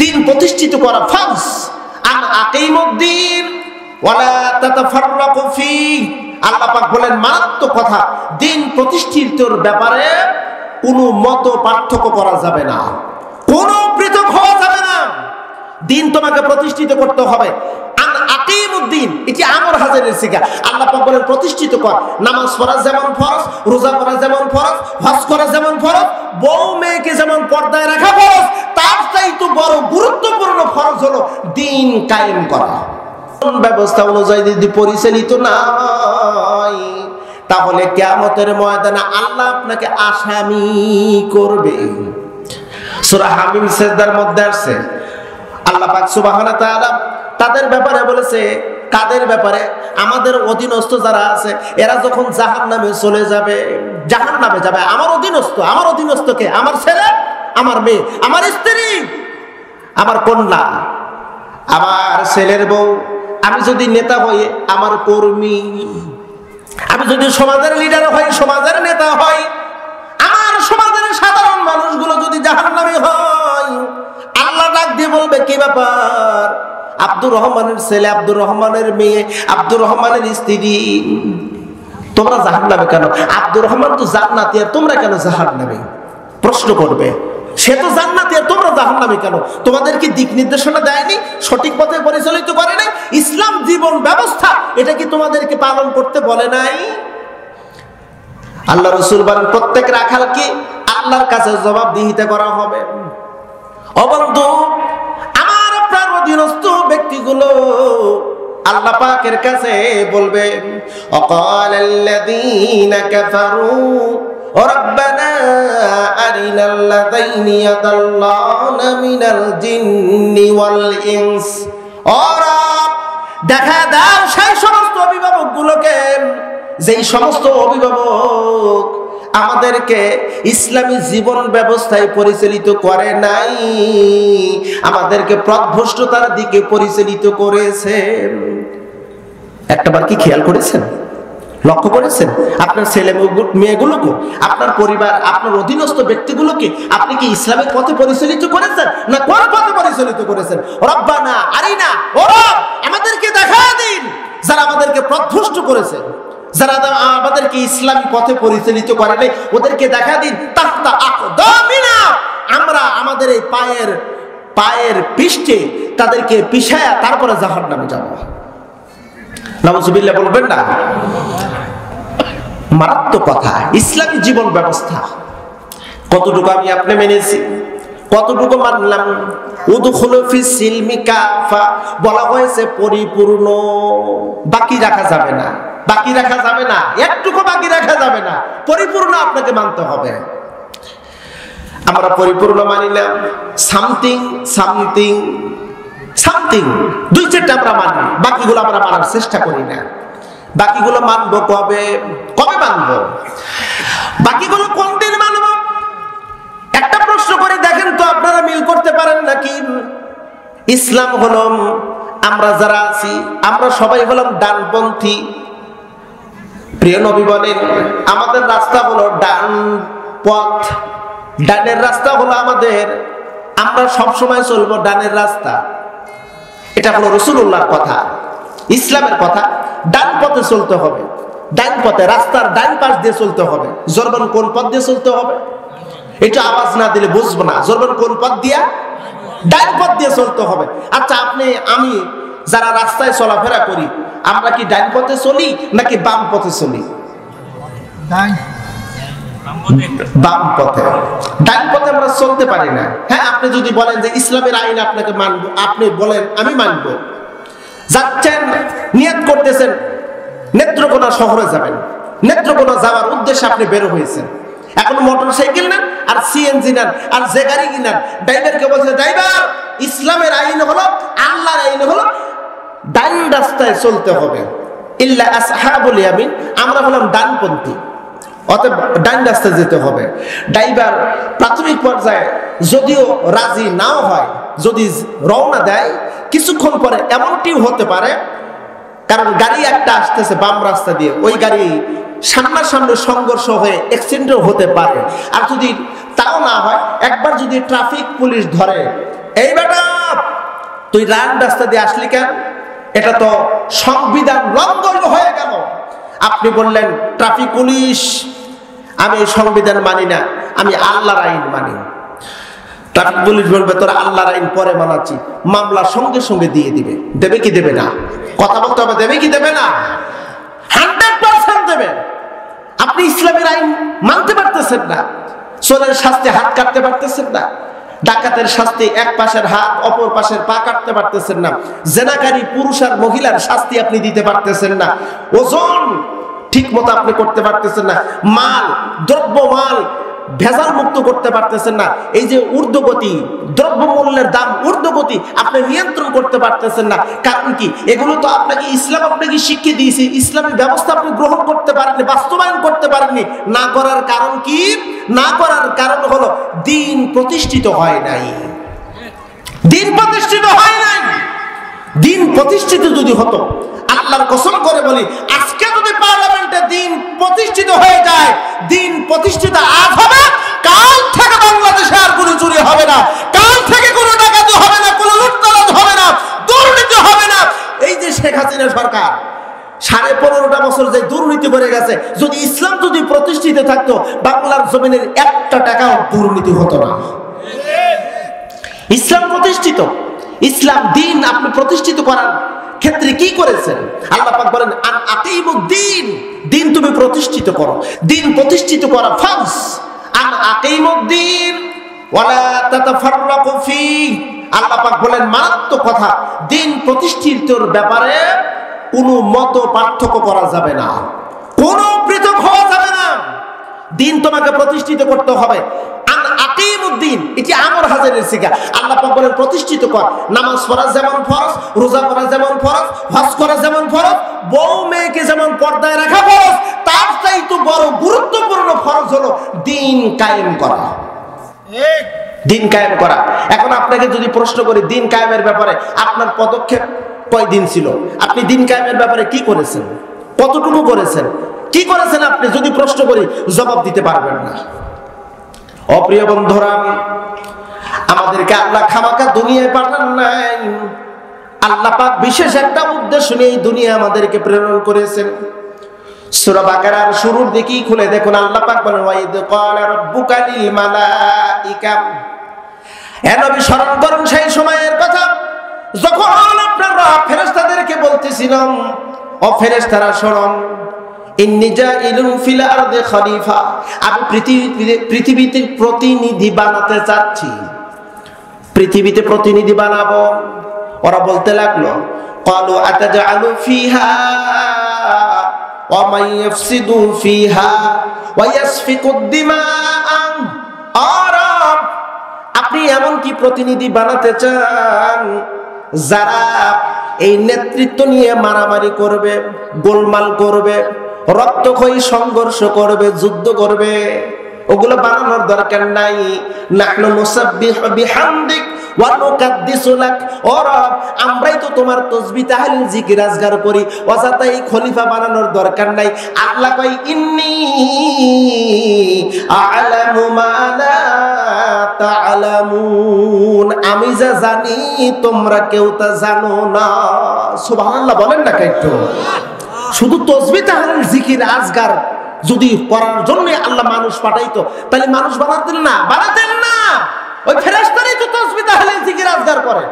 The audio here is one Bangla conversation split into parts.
দিন প্রতিষ্ঠিত করা ফরজ। আন আকিমুদ্দিন ওয়ালা তাতাফাররাকু ফি, আল্লাহ পাক বলেন মারাত্মক কথা, দিন প্রতিষ্ঠিতর ব্যাপারে কোনো মত পার্থক্য করা যাবে না, কোনো পৃথক হওয়া যাবে না। দিন তোমাকে প্রতিষ্ঠিত করতে হবে। আন আকিমুদ্দিন, এটি আমর হাজারের সিগা। আল্লাহ পাক বলেন প্রতিষ্ঠিত কর। নামাজ পড়া যেমন ফরজ, রোজা করা যেমন ফরজ, হজ করা যেমন ফরজ, বউ মেয়েকে যেমন পর্দায় রাখা ফরজ, তার চাইতে বড় গুরুত্বপূর্ণ ফরজ হলো দিন কায়েম করা। ব্যবস্থা অনুযায়ী যদি পরিচালিত না হয়, তাহলে কিয়ামতের ময়দানে আল্লাহ আপনাকে আসামি করবে। সূরা হামিম সিজদার মধ্যে আছে আল্লাহ পাক সুবহানাহু ওয়া তাআলা তাদের ব্যাপারে বলেছে, কাদের ব্যাপারে? আমাদের অধীনস্থ যারা আছে, এরা যখন জাহান্নামে চলে যাবে, জাহান্নামে যাবে, আমার অধীনস্থ। আমার অধীনস্থকে আমার ছেলে, আমার মেয়ে, আমার স্ত্রী, আমার কন্যা, আমার ছেলের বউ, আমি যদি নেতা হই আমার কর্মী, আমি যদি সমাজের লিডার হই সমাজের নেতা হই, আমার সমাজের সাধারণ মানুষগুলো যদি জাহান্নামী হয়, আল্লাহ ডাক দিয়ে বলবে কি ব্যাপার? আব্দুর রহমানের ছেলে, আব্দুর রহমানের মেয়ে, আব্দুর রহমানের স্ত্রী, তোমরা জাহান্নামে কেন? আব্দুর রহমান তো জান্নাতি, আর তোমরা কেন জাহান্নামে? প্রশ্ন করবে। সে তো জান্নাতি, আর তোমরা জাহান্নামে কেন? তোমাদের কি দিক নির্দেশনা দেয়নি? সঠিক পথে পরিচালিত করে নাই? ইসলাম জীবন ব্যবস্থা, এটা কি তোমাদেরকে পালন করতে বলে নাই? আল্লাহ রাসূল বলেন প্রত্যেক রাখালকে আল্লাহর কাছে জবাবদিহিতা করা হবে। ও বন্ধু, আমার আপনার অধীনস্থ ব্যক্তিগুলো আল্লাহ পাকের কাছে বলবে, অকালাল্লাযীনা কাফারু রব্বানা আরিনাল্লাযীনা ইয়াদাল্লানা মিনাল জিন্নি ওয়াল ইনস, ওরা দেখা দাও সেই সমস্ত অভিভাবকগুলোকে, যেই সমস্ত অভিভাবক আমাদেরকে ইসলামী জীবন ব্যবস্থায় পরিচালিত করে নাই, আমাদেরকে পথভ্রষ্টতার দিকে পরিচালিত করেছে। একটাবার কি খেয়াল করেছেন, লক্ষ্য করেছেন? আপনার ছেলে মেয়েগুলোকে, আপনার পরিবার, আপনার অধীনস্থ ব্যক্তিগুলোকে আপনি কি ইসলামের পথে পরিচালিত করেছেন, না কোন পথে পরিচালিত করেছেন? রব্বানা আরিনা, ও রব আমাদেরকে দেখা দিন যারা আমাদেরকে পথভ্রষ্ট করেছে, যারা আমাদেরকে ইসলামী পথে পরিচালিত করে নাই, ওদেরকে দেখা দিন। তাহতা আকদামিনা, আমরা আমাদের এই পায়ের পৃষ্ঠে তাদেরকে পিছায়া তারপরে জাহান্নামে যাব। নাউজুবিল্লাহ বলবেন না? মারাত্মক কথা। ইসলামী জীবন ব্যবস্থা কতটুকু আমি আপনি মেনেছি, কতটুকু মানলাম? উদখুলু ফিস সিলমি কাফা বলা হয়েছে পরিপূর্ণ, বাকি রাখা যাবে না, বাকি রাখা যাবে না, একটুকু বাকি রাখা যাবে না, পরিপূর্ণ আপনাকে মানতে হবে। আমরা পরিপূর্ণ মানি না, সামথিং সামথিং সামথিং, দুই চারটা আমরা মানি, বাকিগুলো আমরা মানার চেষ্টা করি না। বাকিগুলো মানবো কবে? কবে মানবো? বাকিগুলো কোন দিন মানবো? একটা প্রশ্ন করে দেখেন তো, আপনারা মিল করতে পারেন নাকি? ইসলাম হলো, আমরা যারা আছি আমরা সবাই হলাম ডানপন্থী। প্রিয় নবী বলেন আমাদের রাস্তা হলো ডান পথ, ডানের রাস্তা হলো আমাদের, আমরা সব সময় চলবো ডানের রাস্তা। এটা হলো রাসূলুল্লাহর কথা, ইসলামের কথা। ডান পথে চলতে হবে, ডান পথে, রাস্তার ডান পাশ দিয়ে চলতে হবে। জরবান কোন পথ দিয়ে চলতে হবে? এটা আওয়াজ না দিলে বুঝবো না। জরবান কোন পথ দিয়া? ডান পথ দিয়ে চলতে হবে। আচ্ছা, আপনি আমি যারা রাস্তায় চলাফেরা করি, আমরা কি ডান পথে চলি নাকি বাম পথে চলি? বাম পথে। ডান পথে আমরা চলতে পারি না। হ্যাঁ, আপনি যদি বলেন যে ইসলামের আইন আপনাকে মানবো, আপনি বলেন আমি মানবো, যাচ্ছেন, নিয়ত করতেছেন নেত্রকোনা শহরে যাবেন, নেত্রকোনা যাওয়ার উদ্দেশ্যে আপনি বের হয়েছেন। এখন মোটর সাইকেল নেন আর সিএনজি নেন আর যে গাড়ি কিনেন, ড্রাইভারকে বলছে ড্রাইভার ইসলামের আইন হলো, আল্লাহর আইন হলো ডান রাস্তায় চলতে হবে। ইল্লা আসহাবুল ইয়ামিন, আমরা হলাম ডানপন্থী, অতএব ডান রাস্তায় যেতে হবে। ড্রাইভার প্রাথমিক পর্যায়ে যদিও রাজি নাও হয়, যদি রওনা দেয়, কিছুক্ষণ পরে এমনটিও হতে পারে, কারণ গাড়ি একটা আসতেছে বাম রাস্তা দিয়ে, ওই গাড়ি সামনাসামনি সংঘর্ষ হয়ে অ্যাক্সিডেন্টও হতে পারে। আর যদি তাও না হয়, একবার যদি ট্রাফিক পুলিশ ধরে এই বেটা তুই রান রাস্তা দিয়ে আসলি কেন? এটা তো সংবিধান লঙ্ঘন হয়ে গেল। আপনি বললেন ট্রাফিক পুলিশ, আমি সংবিধান মানি না, আমি আল্লাহর আইন মানি। ট্রাফিক পুলিশ বলবে তোর আল্লাহর আইন পরে মানাচ্ছি, মামলা সঙ্গে সঙ্গে দিয়ে দিবে। দেবে কি দেবে না? কথা বলতে হবে, দেবে কি দেবে না? 100% দেবে। আপনি ইসলামের আইন মানতে পারতেছেন না, চোরের শাস্তি হাত কাটতে পারতেছেন না, ডাকাতের শাস্তি এক পাশের হাত অপর পাশের পা কাটতে পারতেছেন না, জেনাকারী পুরুষ আর মহিলার শাস্তি আপনি দিতে পারতেছেন না, ওজন ঠিক মতো আপনি করতে পারতেছেন না, মাল দ্রব্য মাল ভেজাল মুক্ত করতে পারতেছেন না, এই যে ঊর্ধ্বগতি দ্রব্য মূল্যের দাম ঊর্ধ্বগতি আপনি নিয়ন্ত্রণ করতে পারতেছেন না। কারণ কি? এগুলো তো আপনাকে ইসলাম আপনাকে শিখিয়ে দিয়েছে, ইসলামের ব্যবস্থা আপনি গ্রহণ করতে পারেননি, বাস্তবায়ন করতে পারেননি। না করার কারণ কি? না করার কারণ হলো দিন প্রতিষ্ঠিত হয় নাই। দিন প্রতিষ্ঠিত হয় নাই। দিন প্রতিষ্ঠিত যদি হতো, আল্লাহর কসম করে বলি, আজকে যদি পার্লামেন্টে দিন প্রতিষ্ঠিত হয়ে যায়, দিন প্রতিষ্ঠিত আজ হবে, কাল থেকে বাংলাদেশে আর কোনো চুরি হবে না, কাল থেকে কোনো ডাকাতি হবে না, কোনো লুটতরাজ হবে না, দুর্নীতি হবে না। এই যে শেখ হাসিনা সরকার 15.5 বছর যে দুর্নীতি করে গেছে, যদি ইসলাম যদি প্রতিষ্ঠিত থাকতো, বাংলার জমিনের একটা টাকাও দুর্নীতি হতো না। ইসলাম প্রতিষ্ঠিত, ইসলাম দিন আপনি প্রতিষ্ঠিত করার ক্ষেত্রে কি করেছেন? আল্লাহ পাক বলেন আন আকিমুদ্দিন, দিন তুমি প্রতিষ্ঠিত করো। দিন প্রতিষ্ঠিত করা ফরজ। আন আকিমুদ্দিন ওয়ালা তাতাফাররাকু ফি, আল্লাহ পাক বলেন মারাত্মক কথা, দিন প্রতিষ্ঠিতর ব্যাপারে কোনো মত পার্থক্য করা যাবে না, কোনো পৃথক হওয়া যাবে না। দিন তোমাকে প্রতিষ্ঠিত করতে হবে। আন আকিমুদ্দিন, এটি আমর হাজারের সিগা। আল্লাহ পাক বলেন প্রতিষ্ঠিত কর। নামাজ পড়া যেমন ফরজ, রোজা করা যেমন ফরজ, হজ করা যেমন ফরজ, বউ মেয়েকে যেমন পর্দায় রাখা ফরজ, তার চাইতে বড় গুরুত্বপূর্ণ ফরজ হলো দিন কায়েম করা। দিন কায়েম করা। এখন আপনাকে যদি প্রশ্ন করি দিন কায়েমের ব্যাপারে আপনার পদক্ষেপ কয়দিন ছিল? আপনি দিন কায়েমের ব্যাপারে কি করেছেন? কতটুকু করেছেন? কি করেছেন আপনি যদি প্রশ্ন করি জবাব দিতে পারবেন না। অপ্রিয় বন্ধুরা, আমাদেরকে আল্লাহ খামাকা দুনিয়ায় পাঠান নাই। আল্লাহ পাক বিশেষ একটা উদ্দেশ্য নিয়ে এই দুনিয়া আমাদেরকে প্রেরণ করেছেন। সূরা বাকারার শুরুর দিকেই খুলে দেখুন, আল্লাহ পাক বলেন ওয়াইদ ক্বালা রাব্বুকা লিল মালাইকা, হে নবী স্মরণ করুন সেই সময়ের কথা যখন আপনার রব ফেরেশতাদেরকে বলতেছিলেন, ও ফেরেশতারা শুনুন, ইন্নী জাইলুন ফিল আরদি খলিফা, আমি পৃথিবীতে প্রতিনিধি বানাতে চাচ্ছি, পৃথিবীতে প্রতিনিধি বানাবো। ওরা বলতে লাগলো ক্বালু আতাজআলু ফিহা ওয়া মান ইয়াফসিদু ফিহা ওয়া ইয়াসফিকুদ দিমা, আরব আপনি এমন কি প্রতিনিধি বানাতে চান যারা এই নেতৃত্ব নিয়ে মারামারি করবে, গোলমাল করবে, রক্তক্ষয়ী সংঘর্ষ করবে, যুদ্ধ করবে? ওগুলো বানানোর দরকার নাই। নাহনু নুসাব্বিহু বিহামদিক ওয়া নুকাদ্দিসু লাক, ও রব আমরাই তো তোমার তাসবিহ তাহলিল জিকির আজগার করি, অযথাই খলিফা বানানোর দরকার নাই। আল্লাহ কয় ইন্নী আ'লামু মা লা তা'লামুন, আমি যা জানি তোমরা কেউ তা জানো না। সুবহানাল্লাহ বলেন না একটু। শুধু তাসবিহ তাহলিল জিকির আজগার যদি করার জন্য আল্লাহ মানুষ পাঠাইতো, তাহলে মানুষ বানাতেন না? বানাতেন না। ওই ফেরেশতারাই তো তাসবিহ তাহলিল জিকির আজগার করে।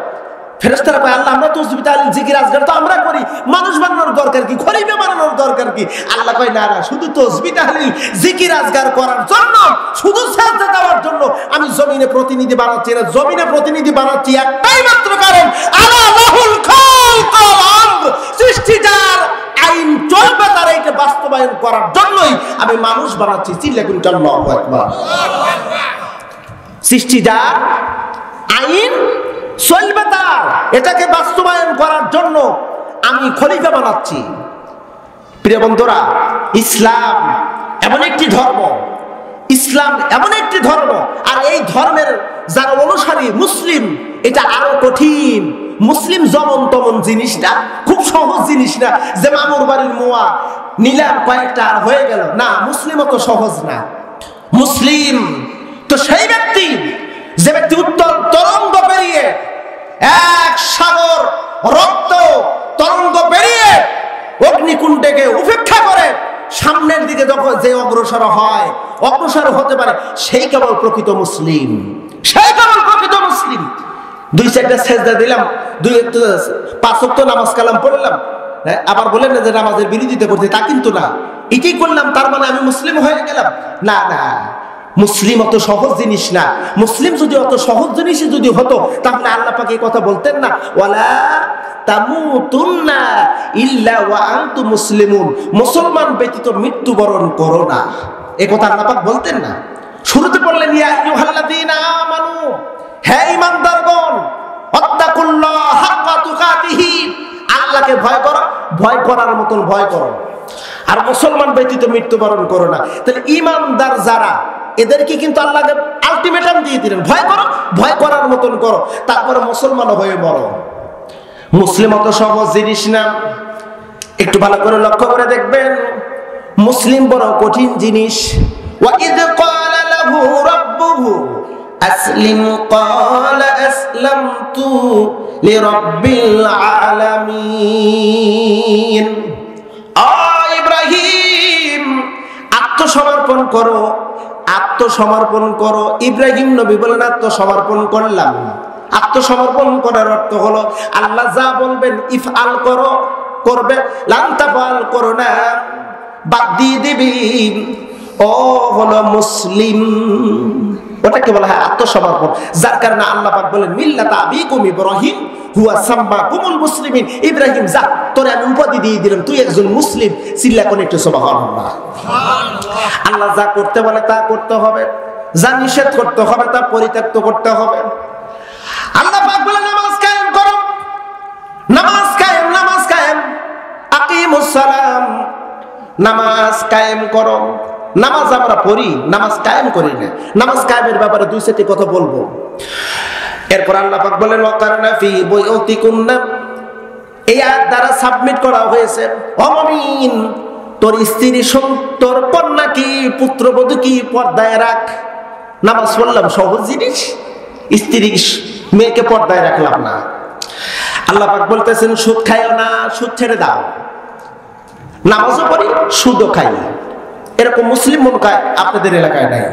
ফেরেশতারা কয় আল্লাহ আমরা তাসবিহ তাহলিল জিকির আজগার তো আমরা করি, মানুষ বানানোর দরকার কি, খলিফা বানানোর দরকার কি? আল্লাহ কয় না না, শুধু তাসবিহ তাহলিল জিকির আজগার করার জন্য, শুধু সাজদা দেওয়ার জন্য আমি জমিনে প্রতিনিধি বানাচ্ছি না। জমিনে প্রতিনিধি বানাচ্ছি একটাই মাত্র কারণ, আলা লাহুল খালকু ওয়াল আমর, সৃষ্টি যার আইন চলবে তার এইটা বাস্তবায়ন করার জন্যই আমি মানুষ বানাচ্ছি। চিল্লা কোন আল্লাহু আকবার। সৃষ্টি যার আইন চলবে তার, এটাকে বাস্তবায়ন করার জন্য আমি খলিফা বানাচ্ছি। প্রিয় বন্ধুরা, ইসলাম এমন একটি ধর্ম, ইসলাম এমন একটি ধর্ম, আর এই ধর্মের যারা অনুসারী মুসলিম, এটা আরো কঠিন। মুসলিম যেমন তেমন জিনিস না, খুব সহজ জিনিস না যে মামুর বাড়ির মোয়া নিলাম কয়েকটা আর হয়ে গেল, না, মুসলিম অত সহজ না। মুসলিম তো সেই ব্যক্তি যে ব্যক্তি উত্তর তরঙ্গ পেরিয়ে এক সাগর রক্ত তরঙ্গ পেরিয়ে অগ্নিকুণ্ডকে উপেক্ষা করে সামনের দিকে যখন যে অগ্রসর হতে পারে সেই কেবল প্রকৃত মুসলিম, সেই কেবল প্রকৃত মুসলিম। 2-4টা সেজদা দিলাম, 5 ওয়াক্ত নামাজ কালাম পড়লাম, আবার বলেন না যে নামাজের বিরোধিতা করতে, তা কিন্তু না। এটাই করলাম তার মানে আমি মুসলিম হয়ে গেলাম, না না। মুসলিম অত সহজ জিনিস না। মুসলিম যদি অত সহজ জিনিস যদি হতো তাহলে আল্লাহ পাক এই কথা বলতেন না, ওয়ালা তামুতুন্না ইল্লা ওয়া আনতুম মুসলিমুন, মুসলমান ব্যতীত মৃত্যুবরণ করো না। এই কথা আল্লাহ পাক বলতেন না। শুরুতে বললেন ইয়া আইয়ুহাল্লাযীনা আমানু, হে ঈমানদারগণ, আত্তাকুল্লাহ হাক্কা তুকাতিহি, আল্লাহকে ভয় করো, ভয় করার মতন ভয় করো, আর মুসলমান ব্যতীত মৃত্যুবরণ করো না। তাহলে ঈমানদার যারা, এদেরকে কিন্তু আল্লাহকে আলটিমেটাম দিয়ে দিলেন, ভয় করো, ভয় করার মতন করো, তারপরে মুসলমান হয়ে মরো। মুসলিম অত সহজ জিনিস না। একটু ভালো করে লক্ষ্য করে দেখবেন, মুসলিম বড় কঠিন জিনিস। ওয়াইদ ক্বালা লাহু রাব্বুহু আসলিম ক্বালা আসলামতু লিরাব্বিল আলামিন। ইব্রাহিম, আত্মসমর্পণ করো, আত্মসমর্পণ করো। ইব্রাহিম নবী বলেন আত্মসমর্পণ করলাম। আত্মসমর্পণ করার অর্থ হলো আল্লাহ যা বলবেন ইফআল করো, করবে, লান তাফআল করো না, বাদ দিয়ে দিবি। ও হলো মুসলিম, ওটাকে বলা হয় আত্মসমর্পণ। যার কারণে আল্লাহ পাক বলেন মিল্লাতা আবিকুম ইব্রাহিম হুয়া সাম্মাকুমুল মুসলিমিন। ইব্রাহিম যা, তোরে আমি উপাধি দিয়ে দিলাম, তুই একজন মুসলিম। চিল্লা কোন একটু সুবহানাল্লাহ। আল্লাহ যা করতে বলে তা করতে হবে, যা নিষেধ করতে হবে তা পরিত্যক্ত করতে হবে। আল্লাহ পাক বলে নামাজ কায়েম করো, নামাজ কায়েম, নামাজ কায়েম, আকিমুস সালাম, নামাজ কায়েম করো। নামাজ আমরা পড়ি, নামাজ কায়েম করি না। নামাজ কায়েমের ব্যাপারে 2-4টি কথা বলবো। এরপর আল্লাহ পাক বলেন ওয়াকারনা ফি বুয়ুতিকুন্না, এই আয়াত দ্বারা সাবমিট করা হয়েছে, ও মুমিন, তোর স্ত্রী, তোর কন্যা কি, পুত্রবধূ কি পর্দায় রাখ। নামাজ পড়লাম সহজ জিনিস, স্ত্রী মেয়েকে পর্দায় রাখলাম না। আল্লাহ পাক বলতেছেন সুদ খাইও না, সুদ ছেড়ে দাও। নামাজও পড়ি, সুদও খাই, এরকম মুসলিম মনে হয় আপনাদের এলাকায় নাই।